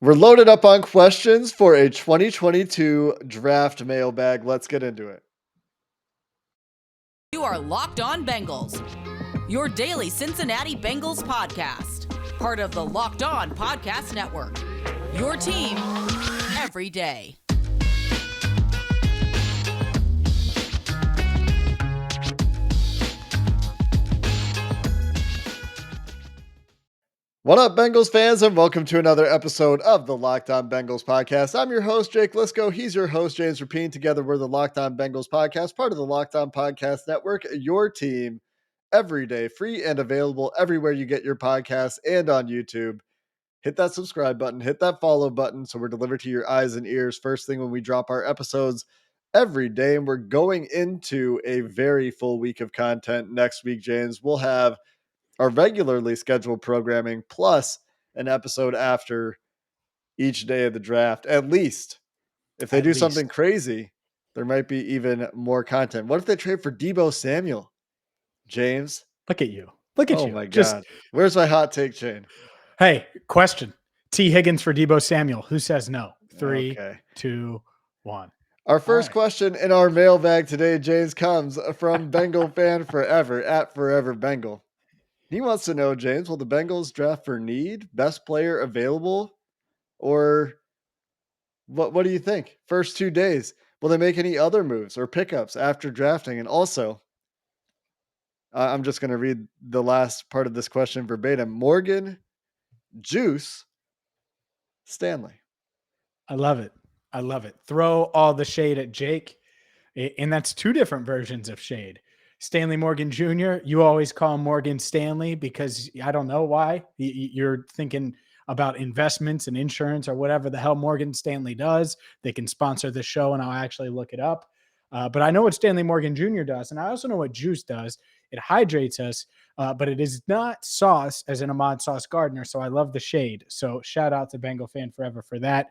We're loaded up on questions for a 2022 draft mailbag. Let's get into it. You are Locked On Bengals, your daily Cincinnati Bengals podcast. Part of the Locked On Podcast Network, your team every day. What up, Bengals fans, and welcome to another episode of the Locked On Bengals podcast. I'm your host, Jake Liscow. He's your host, James Rapien. Together, we're the Locked On Bengals podcast, part of the Locked On Podcast Network, your team every day, free and available everywhere you get your podcasts and on YouTube. Hit that subscribe button, hit that follow button so we're delivered to your eyes and ears first thing when we drop our episodes every day. And we're going into a very full week of content next week, James. We'll have our regularly scheduled programming plus an episode after each day of the draft. At least if they do something crazy, there might be even more content. What if they trade for Deebo Samuel? James, look at you. Look at you. Oh my God. Where's my hot take chain? Hey, question. T. Higgins for Deebo Samuel. Who says no? 3, Okay. 2, 1. Our first question in our mailbag today, James, comes from Bengal fan forever at Forever Bengal. He wants to know, James, will the Bengals draft for need, best player available, or what do you think? First 2 days, will they make any other moves or pickups after drafting? And also, I'm just going to read the last part of this question verbatim. Morgan Juice Stanley. I love it. I love it. Throw all the shade at Jake. And that's 2 different versions of shade. Stanley Morgan Jr., you always call him Morgan Stanley because I don't know why. You're thinking about investments and insurance or whatever the hell Morgan Stanley does. They can sponsor the show and I'll actually look it up. But I know what Stanley Morgan Jr. does. And I also know what Juice does. It hydrates us, but it is not sauce as in Ahmad Sauce Gardner. So I love the shade. So shout out to Bengal fan forever for that.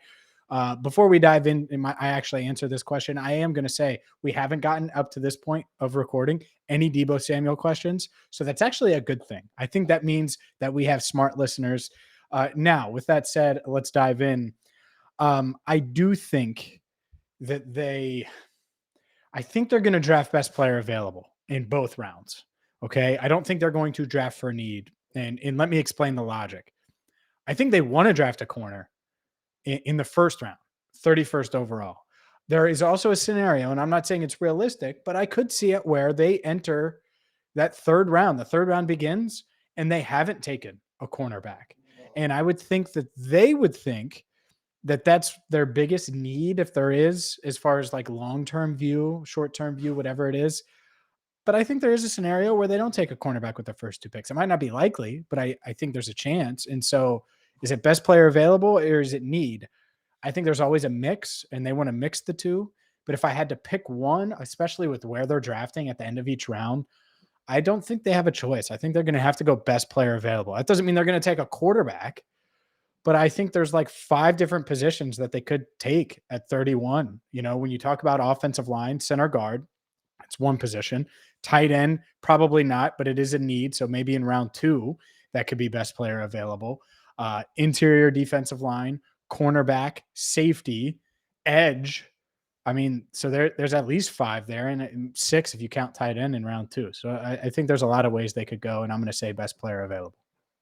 Before we dive in, I actually answer this question. I am going to say we haven't gotten up to this point of recording any Deebo Samuel questions. So that's actually a good thing. I think that means that we have smart listeners. Now, with that said, let's dive in. I do think that I think they're going to draft best player available in both rounds. Okay. I don't think they're going to draft for need. And let me explain the logic. I think they want to draft a corner in the first round, 31st overall. There is also a scenario, and I'm not saying it's realistic, but I could see it where they enter that third round. The third round begins and they haven't taken a cornerback. And I would think that they would think that that's their biggest need, if there is, as far as like long-term view, short-term view, whatever it is. But I think there is a scenario where they don't take a cornerback with their first 2 picks. It might not be likely, but I think there's a chance. And so is it best player available or is it need? I think there's always a mix and they want to mix the 2. But if I had to pick one, especially with where they're drafting at the end of each round, I don't think they have a choice. I think they're going to have to go best player available. That doesn't mean they're going to take a quarterback, but I think there's like 5 different positions that they could take at 31. You know, when you talk about offensive line, center guard, it's one position. Tight end, probably not, but it is a need. So maybe in round 2, that could be best player available. Interior defensive line, cornerback, safety, edge. I mean, so there's at least 5 there and 6 if you count tight end in round 2. So I think there's a lot of ways they could go, and I'm going to say best player available.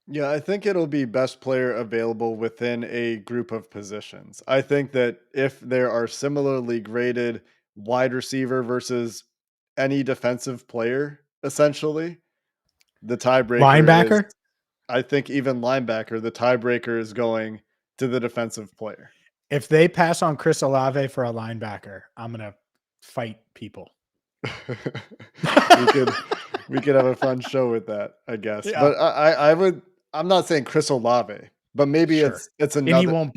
Yeah, I think it'll be best player available within a group of positions. I think that if there are similarly graded wide receiver versus any defensive player, essentially, the tiebreaker Linebacker? is, I think even linebacker, the tiebreaker is going to the defensive player. If they pass on Chris Olave for a linebacker, I'm going to fight people. we could have a fun show with that, I guess. Yeah. But I'm not saying Chris Olave, but maybe Sure. it's another. And he won't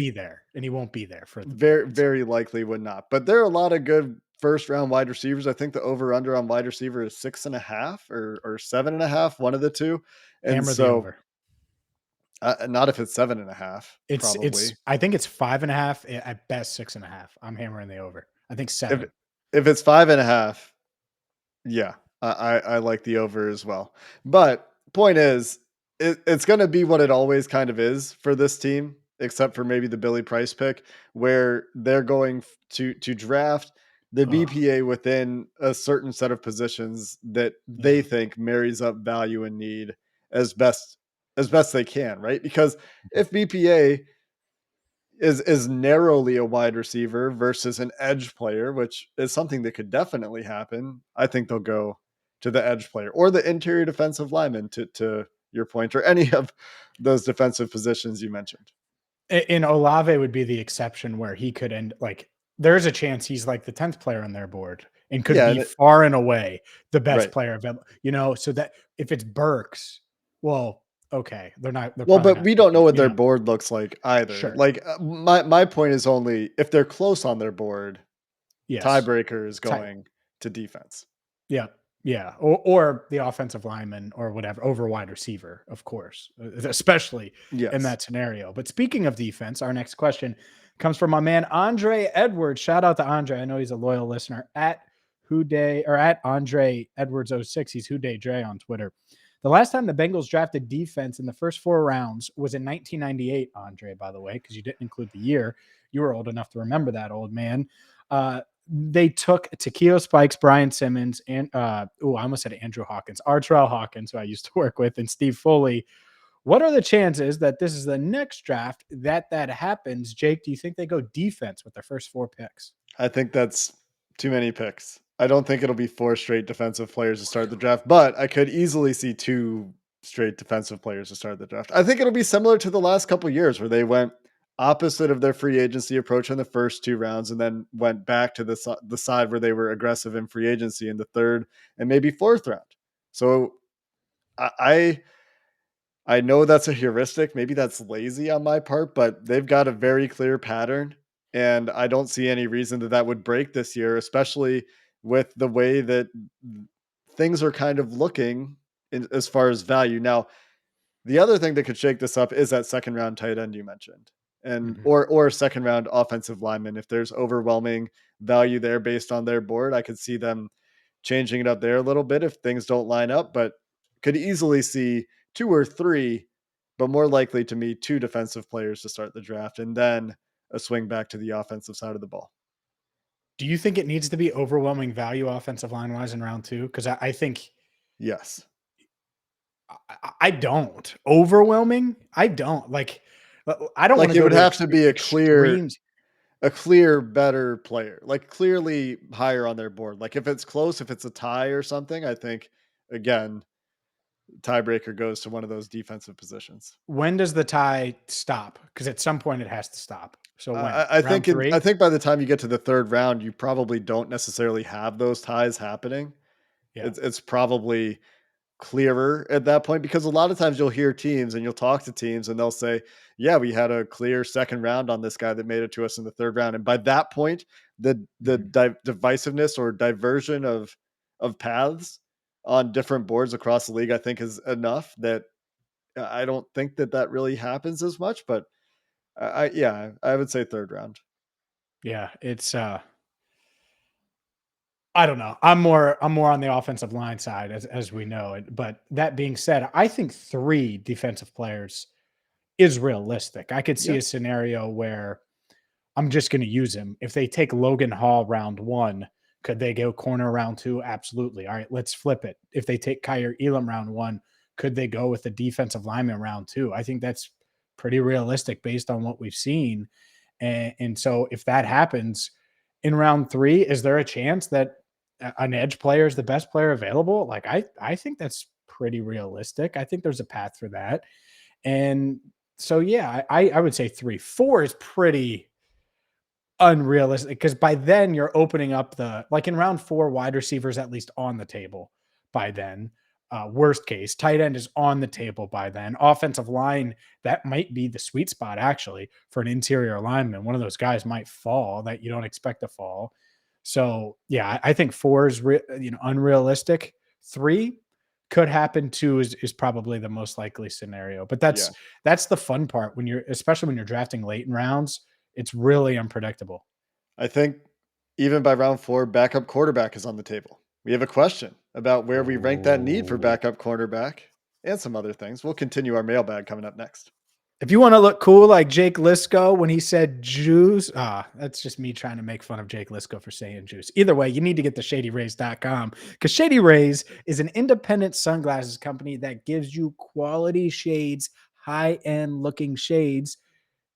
be there. For very likely would not. But there are a lot of good first round wide receivers. I think the over under on wide receiver is 6.5 or 7.5, one of the 2. And Hammer so the over. Not if it's 7.5. It's I think it's 5.5 at best, 6.5. I'm hammering the over. I think 7. If it's 5.5, yeah, I like the over as well. But point is, it's going to be what it always kind of is for this team. except for maybe the Billy Price pick, where they're going to draft the Ugh, BPA within a certain set of positions that they yeah. think marries up value and need as best they can, right? Because if BPA is narrowly a wide receiver versus an edge player, which is something that could definitely happen, I think they'll go to the edge player or the interior defensive lineman to your point, or any of those defensive positions you mentioned. And Olave would be the exception where he could end like there's a chance he's like the 10th player on their board and could Yeah, be far and away the best right. player available. So that if it's Burks, well, okay, they're Well, probably but not we don't know taking, what their board looks like either. sure. Like my point is only if they're close on their board, Yes. tiebreaker is Ty- going to defense. yeah. Yeah. Or the offensive lineman or whatever over wide receiver, of course, especially in Yes. that scenario. But speaking of defense, our next question comes from my man, Andre Edwards. Shout out to Andre. I know he's a loyal listener at Whoday or at Andre Edwards 06. He's Whoday Dre on Twitter. The last time the Bengals drafted defense in the first 4 rounds was in 1998, Andre, by the way, because you didn't include the year. You were old enough to remember that, old man. They took Takeo Spikes, Brian Simmons, and I almost said Andrew Hawkins, Artrell Hawkins, who I used to work with, and Steve Foley. What are the chances that this is the next draft that happens? Jake, do you think they go defense with their first 4 picks? I think that's too many picks. I don't think it'll be 4 straight defensive players to start the draft, but I could easily see 2 straight defensive players to start the draft. I think it'll be similar to the last couple of years where they went opposite of their free agency approach in the first 2 rounds and then went back to the side where they were aggressive in free agency in the 3rd and maybe 4th round. So I I know that's a heuristic. Maybe that's lazy on my part, but they've got a very clear pattern. And I don't see any reason that that would break this year, especially with the way that things are kind of looking as far as value. Now, the other thing that could shake this up is that second round tight end you mentioned, and Mhm. or second round offensive lineman. If there's overwhelming value there based on their board, I could see them changing it up there a little bit if things don't line up. But could easily see 2 or 3, but more likely to me 2 defensive players to start the draft, and then a swing back to the offensive side of the ball. Do you think it needs to be overwhelming value offensive line wise in round 2? Because I think Yes, I don't. Overwhelming? I don't. Like, I don't want like to it go would to have to be extremes. a clear better player, like clearly higher on their board. Like if it's close, if it's a tie or something, I think again, tiebreaker goes to one of those defensive positions. When does the tie stop? Because at some point it has to stop. So when? Round I 3? think by the time you get to the 3rd round, you probably don't necessarily have those ties happening. Yeah. It's probably clearer at that point because a lot of times you'll hear teams and you'll talk to teams and they'll say, "Yeah, we had a clear second round on this guy that made it to us in the 3rd round." And by that point, Mhm. divisiveness or diversion of paths on different boards across the league, I think, is enough that I don't think that that really happens as much. But yeah, I would say 3rd round. Yeah. It's I don't know. I'm more on the offensive line side as we know it. But that being said, I think 3 defensive players is realistic. I could see Yeah, a scenario where I'm just going to use him. If they take Logan Hall round 1, could they go corner round 2? Absolutely. All right, let's flip it. If they take Kaiir Elam round 1, could they go with the defensive lineman round 2? I think that's pretty realistic based on what we've seen. And so if that happens in round 3, is there a chance that an edge player is the best player available? Like I think that's pretty realistic. I think there's a path for that. And so yeah, I would say 3. 4 is pretty unrealistic because by then you're opening up the like in round 4, wide receivers at least on the table by then. Worst case, tight end is on the table by then. Offensive line, that might be the sweet spot actually for an interior lineman. One of those guys might fall that you don't expect to fall. So yeah, I think 4 is unrealistic. 3 could happen. 2 is probably the most likely scenario. But yeah. that's the fun part when you're especially when you're drafting late in rounds. It's really unpredictable. I think even by round 4, backup quarterback is on the table. We have a question about where we rank that need for Oh. backup cornerback and some other things. We'll continue our mailbag coming up next. If you want to look cool like Jake Liscow when he said juice, that's just me trying to make fun of Jake Liscow for saying juice. Either way, you need to get to shadyrays.com because Shady Rays is an independent sunglasses company that gives you quality shades, high-end looking shades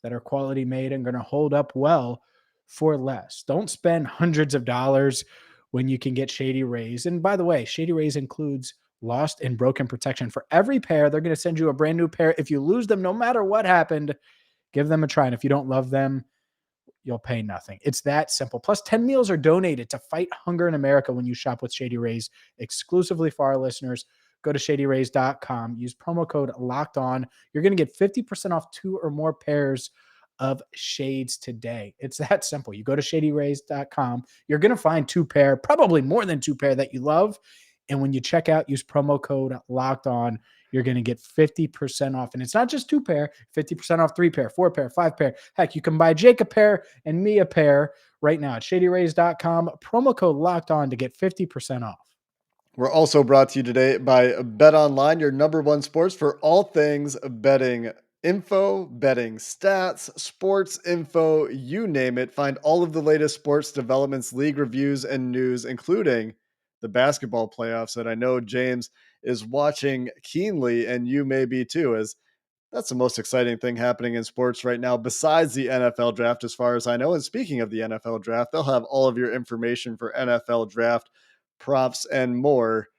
that are quality made and going to hold up well for less. Don't spend hundreds of dollars when you can get Shady Rays. And by the way, Shady Rays includes lost and broken protection for every pair. They're going to send you a brand new pair. If you lose them, no matter what happened, give them a try. And if you don't love them, you'll pay nothing. It's that simple. Plus, 10 meals are donated to fight hunger in America when you shop with Shady Rays exclusively for our listeners. Go to shadyrays.com. Use promo code locked on. You're going to get 50% off 2 or more pairs of shades today. It's that simple. You go to shadyrays.com. You're going to find 2 pair, probably more than 2 pair that you love. And when you check out, use promo code locked on. You're going to get 50% off. And it's not just 2 pair, 50% off 3 pair, 4 pair, 5 pair. Heck, you can buy Jake a pair and me a pair right now at shadyrays.com. Promo code locked on to get 50% off. We're also brought to you today by BetOnline, your number one sports for all things betting info, betting stats, sports info, you name it. Find all of the latest sports developments, league reviews, and news, including the basketball playoffs that I know James is watching keenly, and you may be too, as that's the most exciting thing happening in sports right now, besides the NFL draft, as far as I know. And speaking of the NFL draft, they'll have all of your information for NFL draft props and more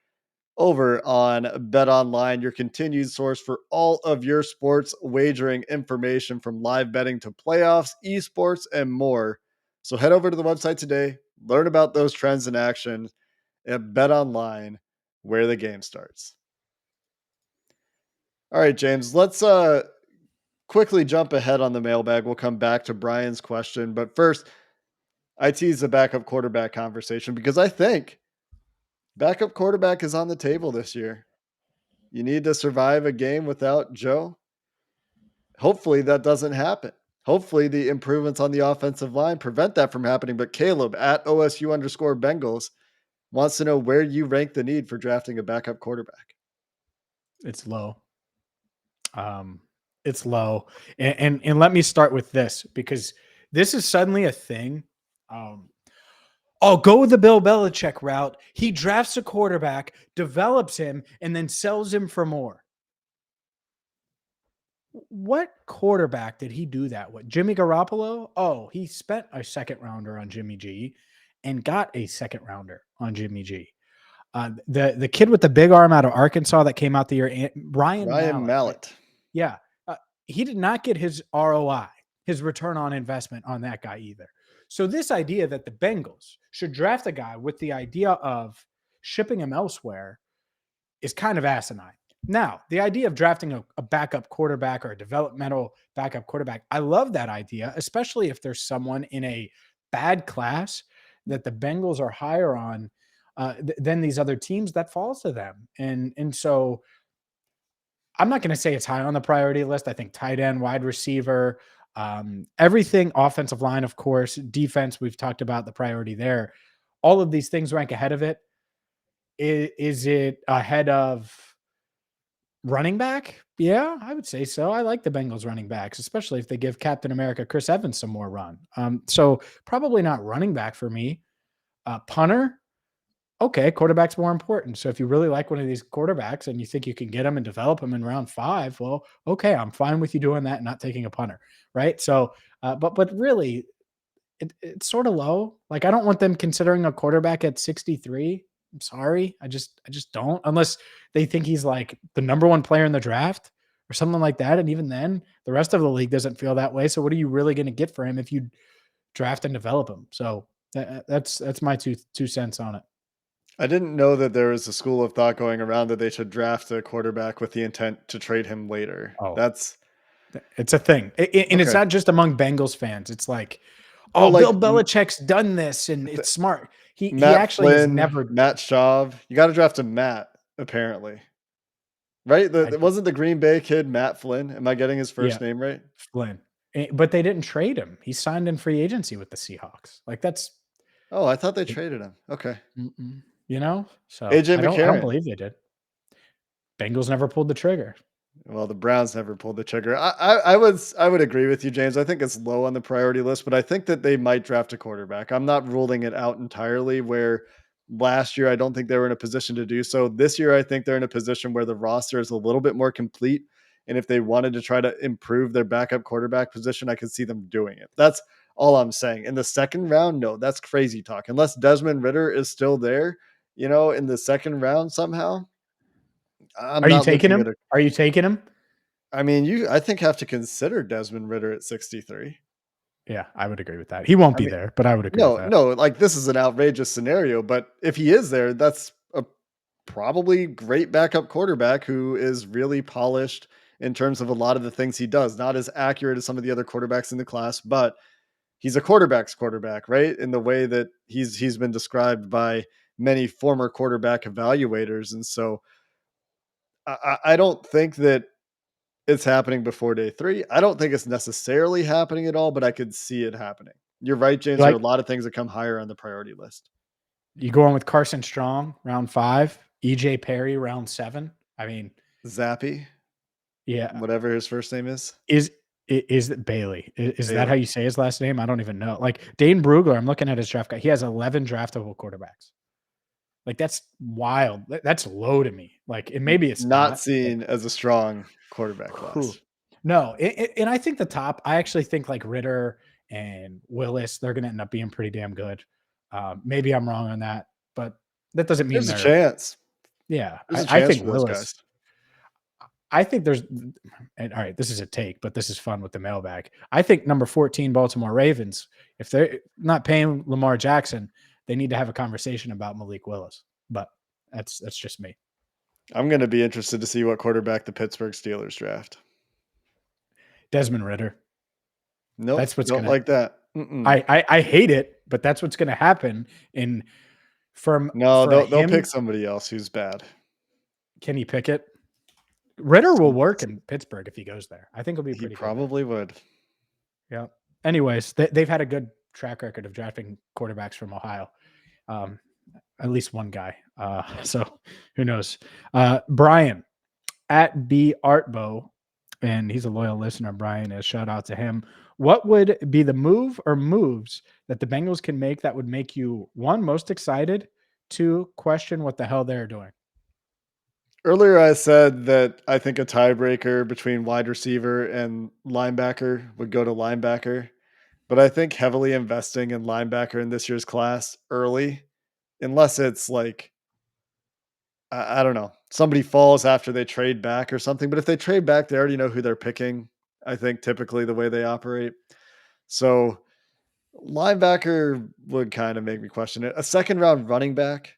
over on BetOnline, your continued source for all of your sports wagering information, from live betting to playoffs, esports, and more. So head over to the website today, learn about those trends in action at BetOnline, where the game starts. All right, James, let's quickly jump ahead on the mailbag. We'll come back to Brian's question, but first, I tease the backup quarterback conversation because I think backup quarterback is on the table this year. You need to survive a game without Joe. Hopefully that doesn't happen. Hopefully the improvements on the offensive line prevent that from happening. But Caleb at OSU_Bengals wants to know where you rank the need for drafting a backup quarterback. It's low. It's low. And let me start with this, because this is suddenly a thing. I'll go the Bill Belichick route. He drafts a quarterback, develops him, and then sells him for more. What quarterback did he do that with? Jimmy Garoppolo? Oh, he spent a second rounder on Jimmy G and got a second rounder on Jimmy G. The kid with the big arm out of Arkansas that came out the year, Ryan Mallett. Yeah. He did not get his ROI, his return on investment on that guy either. So this idea that the Bengals should draft a guy with the idea of shipping him elsewhere is kind of asinine. Now, the idea of drafting a backup quarterback or a developmental backup quarterback, I love that idea, especially if there's someone in a bad class that the Bengals are higher on than these other teams, that falls to them. And so I'm not going to say it's high on the priority list. I think tight end, wide receiver, everything, offensive line, of course, defense, we've talked about the priority there. All of these things rank ahead of it. Is it ahead of running back? Yeah, I would say so. I like the Bengals running backs, especially if they give Captain America Chris Evans some more run. So probably not running back for me. Punter, okay, quarterback's more important. So if you really like one of these quarterbacks and you think you can get them and develop them in round 5, well, okay, I'm fine with you doing that and not taking a punter, right? So, but really, it's sort of low. Like, I don't want them considering a quarterback at 63. I'm sorry, I just don't, unless they think he's like the number 1 player in the draft or something like that. And even then, the rest of the league doesn't feel that way. So what are you really going to get for him if you draft and develop him? So that's my two cents on it. I didn't know that there was a school of thought going around that they should draft a quarterback with the intent to trade him later. Oh, That's it's a thing. And it's okay. not just among Bengals fans. It's like, Oh, oh, like Bill Belichick's done this and it's smart. He Matt actually has Flynn, never. Matt Schaub. You got to draft a Matt, apparently. Right? It wasn't the Green Bay kid, Matt Flynn. Am I getting his first name right? Flynn. But they didn't trade him. He signed in free agency with the Seahawks. Like, that's. Oh, I thought they traded him. Okay. You know? So AJ I don't McCarron. believe they did. Bengals never pulled the trigger. Well, the Browns never pulled the trigger. I would agree with you, James. I think it's low on the priority list, but I think that they might draft a quarterback. I'm not ruling it out entirely. Where last year I don't think they were in a position to do so. This year I think they're in a position where the roster is a little bit more complete. And if they wanted to try to improve their backup quarterback position, I could see them doing it. That's all I'm saying. In the second round, no, that's crazy talk. Unless Desmond Ritter is still there, in the second round somehow, I'm Are you not taking looking him? at a Are you taking him? I mean, I think have to consider Desmond Ritter at 63. Yeah, I would agree with that. He won't I be mean, there, but I would agree with no, that. no, like this is an outrageous scenario, but if he is there, that's a probably great backup quarterback who is really polished in terms of a lot of the things he does. Not as accurate as some of the other quarterbacks in the class, but he's a quarterback's quarterback, right? In the way that he's been described by many former quarterback evaluators. And so I don't think that it's happening before day 3. I don't think it's necessarily happening at all, but I could see it happening. You're right, James. There are a Like lot of things that come higher on the priority list. you go on with Carson Strong, round 5, EJ Perry, round 7. I mean, Zappy, yeah, whatever his first name is, is it Bailey? Is that how Bailey. you say his last name? I don't even know. Like Dane Brugler, I'm looking at his draft guy. He has 11 draftable quarterbacks. Like that's wild. That's low to me. Like, and maybe it's Not not. But, seen as a strong quarterback whew. class. No, and I think the top. I actually think like Ritter and Willis, they're going to end up being pretty damn good. Maybe I'm wrong on that, but that doesn't mean There's a they're. chance. Yeah, There's a I chance think for those Willis. guys. I think there's. And all right, this is a take, but this is fun with the mailbag. I think number 14 Baltimore Ravens. If they're not paying Lamar Jackson, they need to have a conversation about Malik Willis. But that's just me. I'm going to be interested to see what quarterback the Pittsburgh Steelers draft. Desmond Ritter. Nope, That's what's don't gonna. like that. Mm-mm. I hate it, but that's what's gonna happen. And No, for a they'll pick him, somebody else who's bad. Kenny Pickett, Ritter will Some- work in Pittsburgh if he goes there. I think he'll be He pretty good there. probably would. Yeah. Anyways, they've had a good track record of drafting quarterbacks from Ohio. Um, at least one guy. So who knows? Brian at B Artbo, and he's a loyal listener. Brian is, shout out to him. What would be the move or moves that the Bengals can make that would make you, one, most excited, two, question what the hell they're doing? Earlier, I said that I think a tiebreaker between wide receiver and linebacker would go to linebacker, but I think heavily investing in linebacker in this year's class early, unless it's like, I don't know, somebody falls after they trade back or something. But if they trade back, they already know who they're picking. I think typically the way they operate. So linebacker would kind of make me question it. A second round running back.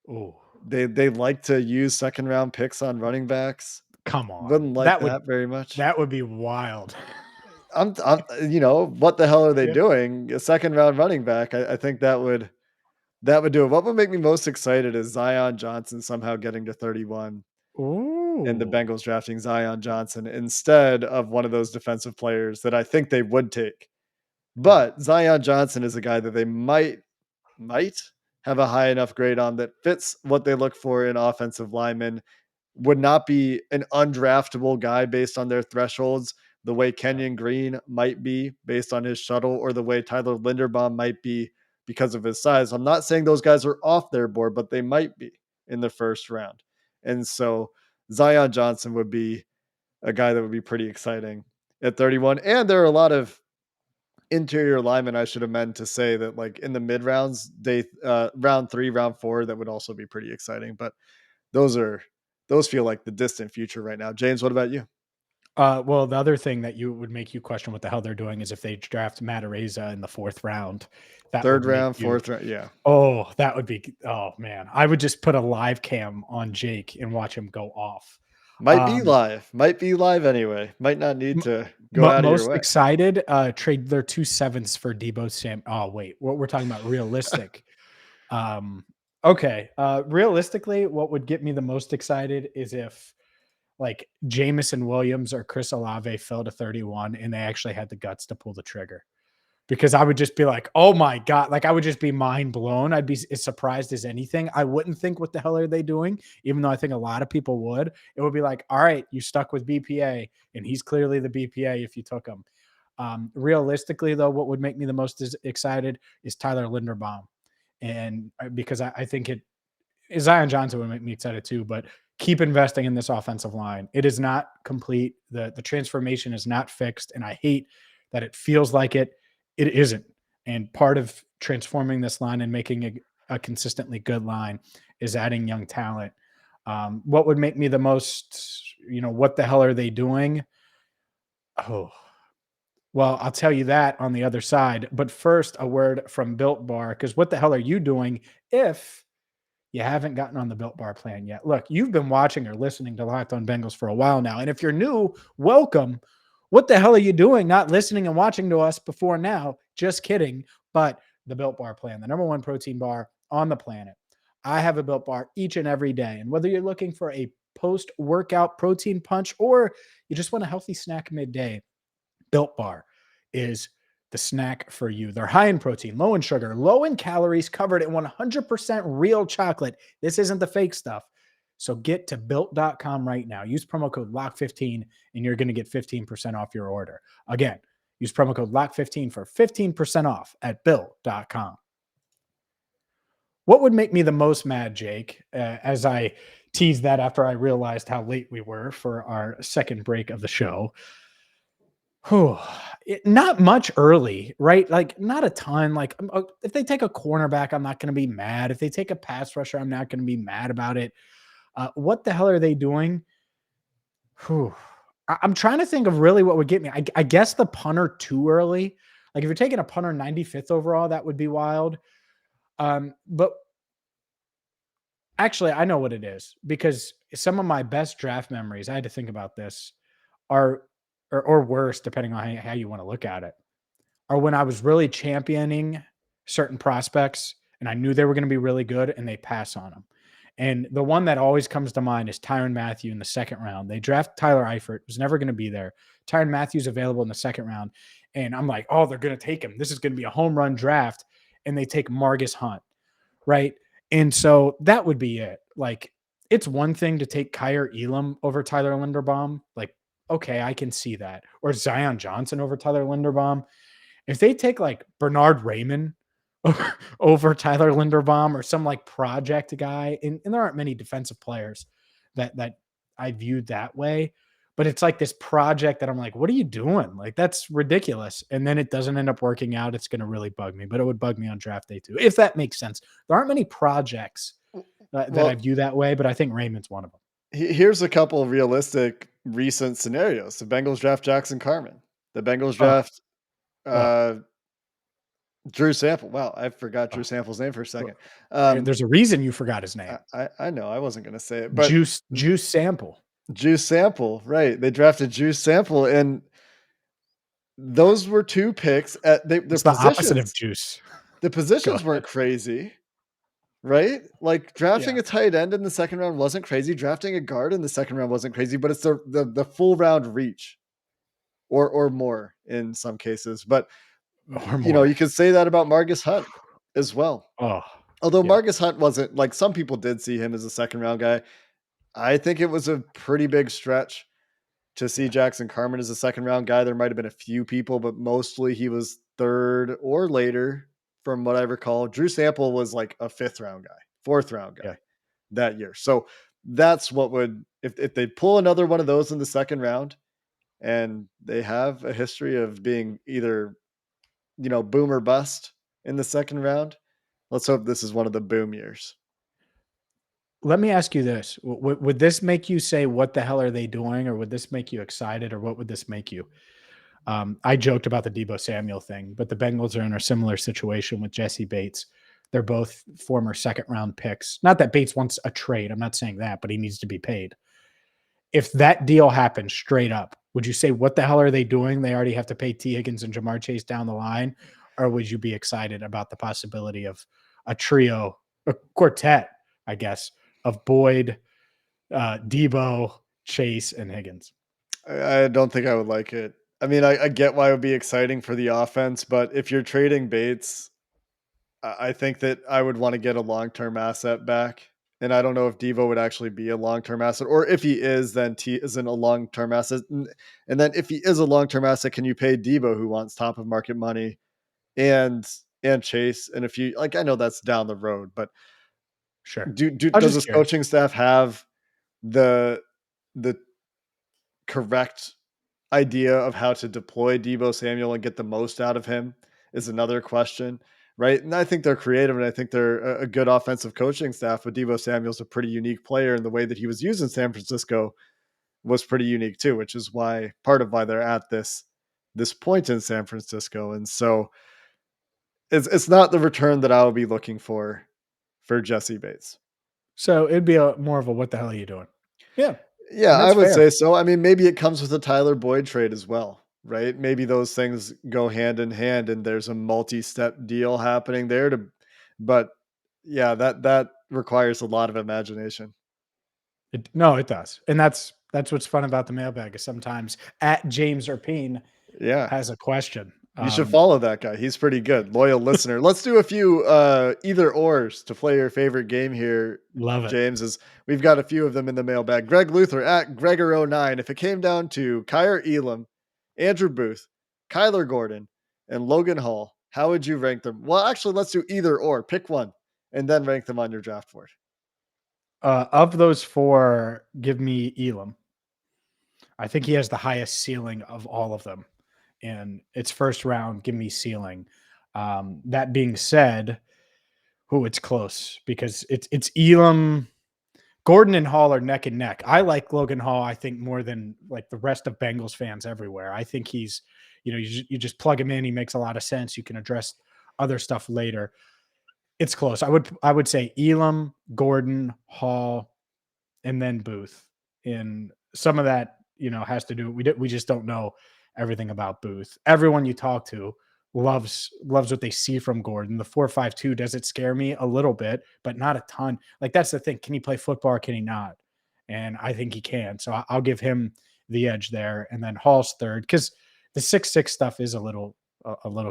Oh, They like to use second round picks on running backs. come on. Wouldn't like that very much. That would be wild. What the hell are they Yeah. doing? A second round running back. I think that would do it. What would make me most excited is Zion Johnson somehow getting to 31 and the Ooh. Bengals drafting Zion Johnson instead of one of those defensive players that I think they would take. Yeah. But Zion Johnson is a guy that they might have a high enough grade on that fits what they look for in offensive linemen, would not be an undraftable guy based on their thresholds, the way Yeah. Kenyon Green might be based on his shuttle, or the way Tyler Linderbaum might be because of his size. I'm not saying those guys are off their board, but they might be in the first round. And so Zion Johnson would be a guy that would be pretty exciting at 31. And there are a lot of interior linemen, I should have meant to say that, like in the mid rounds, round 3, round 4, that would also be pretty exciting. But those feel like the distant future right now. James, what about you? Well, the other thing that you would make you question what the hell they're doing is if they draft Matt Araiza in the 4th round, that would Third make round, you. fourth round, yeah. Oh, that would be. Oh man, I would just put a live cam on Jake and watch him go off. Might be Um, live. Might be live anyway. Might not need to go out of your Most way. excited. Trade their 2 7s for Deebo Sam. Oh wait, what we're talking about realistic. Okay. Realistically, what would get me the most excited is if like Jamison Williams or Chris Olave fell to 31 and they actually had the guts to pull the trigger. because I would just be like, oh my God, like I would just be mind blown. I'd be as surprised as anything. I wouldn't think, what the hell are they doing? Even though I think a lot of people would. It would be like, all right, you stuck with BPA, and he's clearly the BPA if you took him. Realistically, though, what would make me the most excited is Tyler Linderbaum. And because I think Zion Johnson would make me excited too, but keep investing in this offensive line. It is not complete. The transformation is not fixed. And I hate that it feels like it isn't. And part of transforming this line and making a consistently good line is adding young talent. What would make me the most, what the hell are they doing? Oh, well, I'll tell you that on the other side. But first, a word from Built Bar, because what the hell are you doing if you haven't gotten on the Built Bar plan yet? Look, you've been watching or listening to Locked On Bengals for a while now. And if you're new, welcome. What the hell are you doing not listening and watching to us before now? Just kidding. But the Built Bar plan, the number one protein bar on the planet. I have a Built Bar each and every day. And whether you're looking for a post-workout protein punch or you just want a healthy snack midday, Built Bar is the snack for you. They're high in protein, low in sugar, low in calories, covered in 100% real chocolate. This isn't the fake stuff. So get to built.com right now. Use promo code LOCK15 and you're going to get 15% off your order. Again, use promo code LOCK15 for 15% off at built.com. What would make me the most mad, Jake, as I teased that after I realized how late we were for our second break of the show? Not much early, right? Like not a ton. Like if they take a cornerback, I'm not going to be mad. If they take a pass rusher, I'm not going to be mad about it. What the hell are they doing? I'm trying to think of really what would get me. I guess the punter too early. Like if you're taking a punter 95th overall, that would be wild. But actually, I know what it is, because some of my best draft memories, I had to think about this, are or worse, depending on how you want to look at it, are when I was really championing certain prospects and I knew they were going to be really good and they pass on them. And the one that always comes to mind is Tyrann Mathieu in the second round. They draft Tyler Eifert, was never going to be there. Tyrann Mathieu's available in the second round. And I'm like, oh, they're going to take him. This is going to be a home run draft. And they take Margus Hunt, right? And so that would be it. Like, it's one thing to take Kaiir Elam over Tyler Linderbaum. Like, okay, I can see that. Or Zion Johnson over Tyler Linderbaum. If they take like Bernard Raymond over Tyler Linderbaum or some like project guy, and there aren't many defensive players that I viewed that way, but it's like this project that I'm like, what are you doing? Like, that's ridiculous. And then it doesn't end up working out. It's going to really bug me, but it would bug me on draft day too, if that makes sense. There aren't many projects that I view that way, but I think Raymond's one of them. Here's a couple of realistic recent scenarios. The Bengals draft Jackson Carman. The Bengals draft Drew Sample. Wow, I forgot Drew Sample's name for a second. There's a reason you forgot his name. I know I wasn't going to say it, but Juice Sample. Juice Sample, right? They drafted Juice Sample, and those were two picks. It's the opposite of Juice. The positions weren't crazy, right? Like drafting a tight end in the second round wasn't crazy. Drafting a guard in the second round wasn't crazy, but it's the full round reach, or more in some cases. But you could say that about Margus Hunt as well. Although Margus Hunt wasn't, like, some people did see him as a second round guy. I think it was a pretty big stretch to see Jackson Carman as a second round guy. There might have been a few people, but mostly he was third or later from what I recall. Drew Sample was like a fifth round guy, fourth round guy that year. So that's what would, if they pull another one of those in the second round, and they have a history of being either, boom or bust in the second round, let's hope this is one of the boom years. Let me ask you this. Would this make you say, what the hell are they doing? Or would this make you excited? Or what would this make you? I joked about the Deebo Samuel thing, but the Bengals are in a similar situation with Jesse Bates. They're both former second round picks. Not that Bates wants a trade. I'm not saying that, but he needs to be paid. If that deal happened straight up, would you say, what the hell are they doing? They already have to pay T. Higgins and Jamar Chase down the line. Or would you be excited about the possibility of a trio, a quartet, I guess, of Boyd, Deebo, Chase, and Higgins? I don't think I would like it. I mean, I get why it would be exciting for the offense, but if you're trading Bates, I think that I would want to get a long-term asset back. And I don't know if Deebo would actually be a long-term asset, or if he is, then T isn't a long-term asset. And then if he is a long-term asset, can you pay Deebo, who wants top of market money, and Chase? And if you like, I know that's down the road, but Sure. I was does just this curious. coaching staff have the the correct idea of how to deploy Deebo Samuel and get the most out of him is another question, right? And I think they're creative, and I think they're a good offensive coaching staff, but Deebo Samuel's a pretty unique player, and the way that he was used in San Francisco was pretty unique too, which is why part of why they're at this point in San Francisco. And so it's not the return that I would be looking for Jesse Bates. So it'd be more of a what the hell are you doing? Yeah. Yeah, And I that's would fair. say so. I mean, maybe it comes with a Tyler Boyd trade as well, right? Maybe those things go hand in hand and there's a multi-step deal happening there but yeah, that requires a lot of imagination. No, it does. And that's what's fun about the mailbag is sometimes at James Rapien Yeah. has a question. You should follow that guy. He's pretty good. Loyal listener. Let's do a few either ors to play your favorite game here, Love it. James. Is we've got a few of them in the mailbag. Greg Luther at Gregor09. If it came down to Kaiir Elam, Andrew Booth, Kyler Gordon, and Logan Hall, how would you rank them? Well, actually, let's do either or. Pick one and then rank them on your draft board. Of those four, give me Elam. I think he has the highest ceiling of all of them. And it's first round, give me ceiling. That being said, it's close because it's Elam. Gordon and Hall are neck and neck. I like Logan Hall, I think, more than like the rest of Bengals fans everywhere. I think he's, you just plug him in. He makes a lot of sense. You can address other stuff later. It's close. I would say Elam, Gordon, Hall, and then Booth. And some of that, has to do. We just don't know everything about Booth. Everyone you talk to loves what they see from Gordon. The 4.52 does it scare me a little bit, but not a ton. Like that's the thing. Can he play football or can he not? And I think he can. So I'll give him the edge there. And then Hall's third because the 6'6" stuff is a little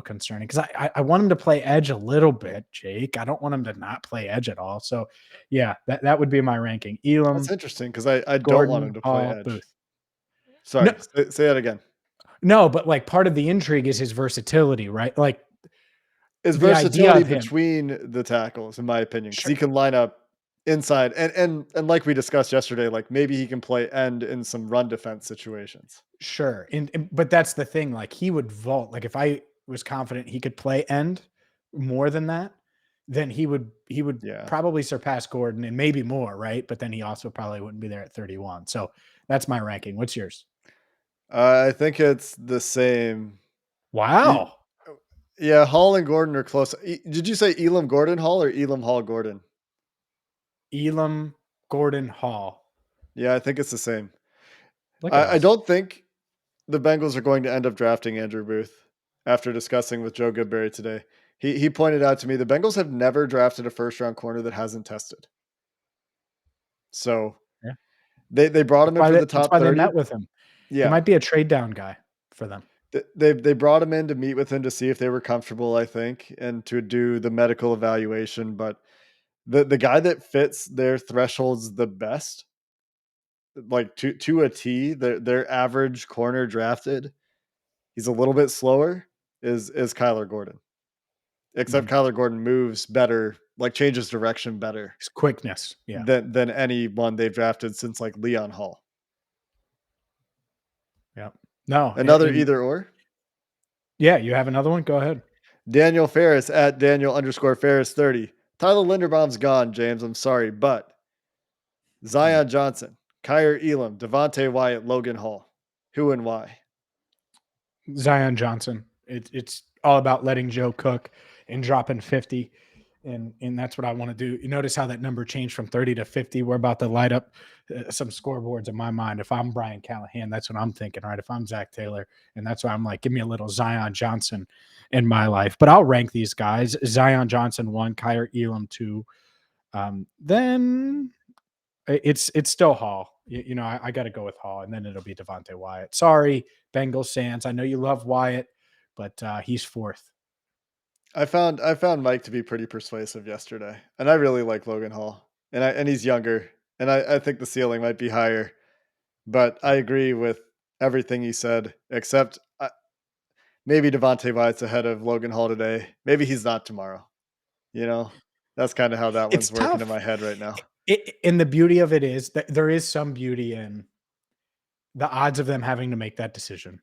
concerning because I want him to play edge a little bit, Jake. I don't want him to not play edge at all. So yeah, that would be my ranking. That's Elam, interesting because I don't want Gordon, him to play Hall, edge. Booth. No, Sorry, say that again. no, but like part of the intrigue is his versatility, right? Like Is the idea versatility of him. between the tackles, in my opinion, because Sure, he can line up inside and like we discussed yesterday, like maybe he can play end in some run defense situations. sure. But that's the thing. Like he would vault. Like if I was confident he could play end more than that, then he would Yeah, probably surpass Gordon and maybe more, right? But then he also probably wouldn't be there at 31. So that's my ranking. What's yours? I think it's the same. You, Wow. yeah, Hall and Gordon are close. Did you say Elam Gordon Hall or Elam Hall Gordon? Elam, Gordon, Hall. Yeah, I think it's the same. Look at I us. don't think the Bengals are going to end up drafting Andrew Booth after discussing with Joe Goodberry today. He pointed out to me the Bengals have never drafted a first round corner that hasn't tested. So Yeah. they brought him in for the That's top why they 30. met with him. He Yeah. might be a trade down guy for them. They brought him in to meet with him to see if they were comfortable, I think, and to do the medical evaluation. But the guy that fits their thresholds the best, like to a T, their average corner drafted, he's a little bit slower, is Kyler Gordon. Except Mhm. Kyler Gordon moves better, like changes direction better His quickness. Yeah. than anyone they've drafted since like Leon Hall. Yeah. No. Another either or. Yeah, you have another one? Go ahead. Daniel Ferris at Daniel_Ferris 30. Tyler Linderbaum's gone, James. I'm sorry, but Zion Johnson, Kaiir Elam, Devontae Wyatt, Logan Hall. Who and why? Zion Johnson. It's all about letting Joe cook and dropping 50. And that's what I want to do. You notice how that number changed from 30 to 50. We're about to light up some scoreboards in my mind. If I'm Brian Callahan, that's what I'm thinking, right? If I'm Zach Taylor, and that's why I'm like, give me a little Zion Johnson in my life. But I'll rank these guys. Zion Johnson 1, Kaiir Elam 2. Then it's still Hall. I got to go with Hall, and then it'll be Devontae Wyatt. Sorry, Bengals fans. I know you love Wyatt, but he's fourth. I found Mike to be pretty persuasive yesterday, and I really like Logan Hall, and he's younger, and I think the ceiling might be higher, but I agree with everything he said, except maybe Devontae Wyatt's ahead of Logan Hall today. Maybe he's not tomorrow. You know, that's kind of how that It's one's working in tough. my head right now. And the beauty of it is that there is some beauty in the odds of them having to make that decision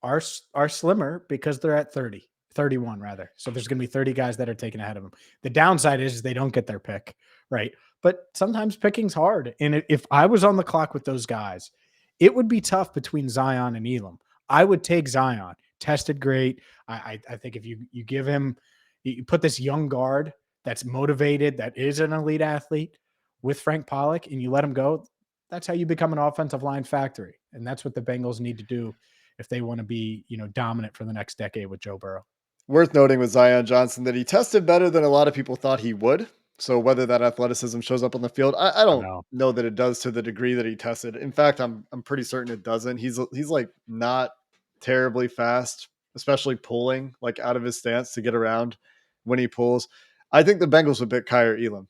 are slimmer because they're at 30, 31 rather. So there's going to be 30 guys that are taken ahead of them. The downside is they don't get their pick, right? But sometimes picking's hard. And if I was on the clock with those guys, it would be tough between Zion and Elam. I would take Zion. Tested great. I think if you give him, you put this young guard that's motivated, that is an elite athlete with Frank Pollock, and you let him go, that's how you become an offensive line factory. And that's what the Bengals need to do if they want to be, dominant for the next decade with Joe Burrow. Worth noting with Zion Johnson that he tested better than a lot of people thought he would. So whether that athleticism shows up on the field, I I don't know. know that it does to the degree that he tested. In fact, I'm pretty certain it doesn't. He's like not terribly fast, especially pulling like out of his stance to get around when he pulls. I think the Bengals would pick Kaiir Elam.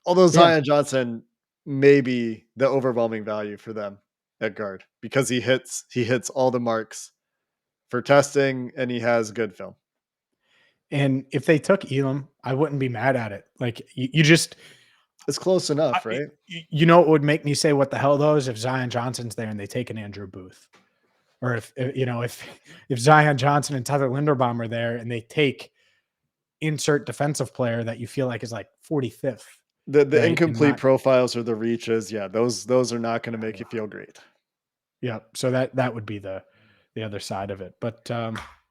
Although Yeah. Zion Johnson may be the overwhelming value for them at guard because he hits all the marks for testing and he has good film. And if they took Elam, I wouldn't be mad at it. Like you just, It's close enough, right? what would make me say, what the hell though, is if Zion Johnson's there and they take an Andrew Booth, or if Zion Johnson and Tyler Linderbaum are there and they take insert defensive player that you feel like is like 45th. The Right. And incomplete not, profiles or the reaches, yeah, those are not going to make you feel great. yeah. So that would be the other side of it. But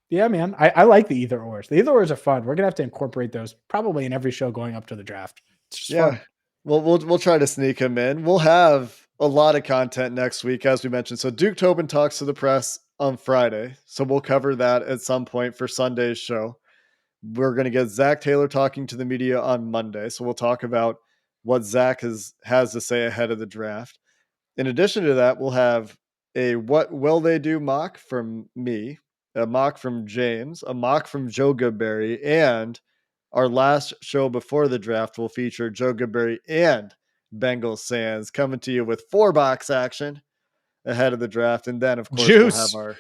yeah, man, I like the either ors. The either ors are fun. We're gonna have to incorporate those probably in every show going up to the draft. It's just Yeah. fun. Well, we'll try to sneak him in. We'll have a lot of content next week, as we mentioned. So Duke Tobin talks to the press on Friday. So we'll cover that at some point for Sunday's show. We're going to get Zach Taylor talking to the media on Monday. So we'll talk about what Zach has to say ahead of the draft. In addition to that, we'll have a What Will They Do mock from me, a mock from James, a mock from Joe Goodberry, and our last show before the draft will feature Joe Goodberry and Bengals Sands coming to you with 4-box action ahead of the draft. And then, of course, we'll have Juice. our...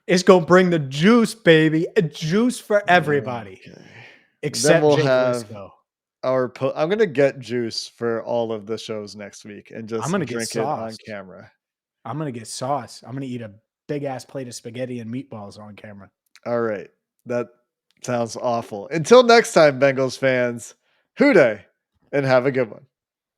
It's gonna bring the juice, baby. A juice for everybody Okay. Then except we'll Jake have Liscow. I'm going to get juice for all of the shows next week and I'm just gonna get drink it on sauce. camera. I'm gonna get sauce. I'm gonna eat a big ass plate of spaghetti and meatballs on camera. All right. That sounds awful. Until next time, Bengals fans, hoo day and have a good one.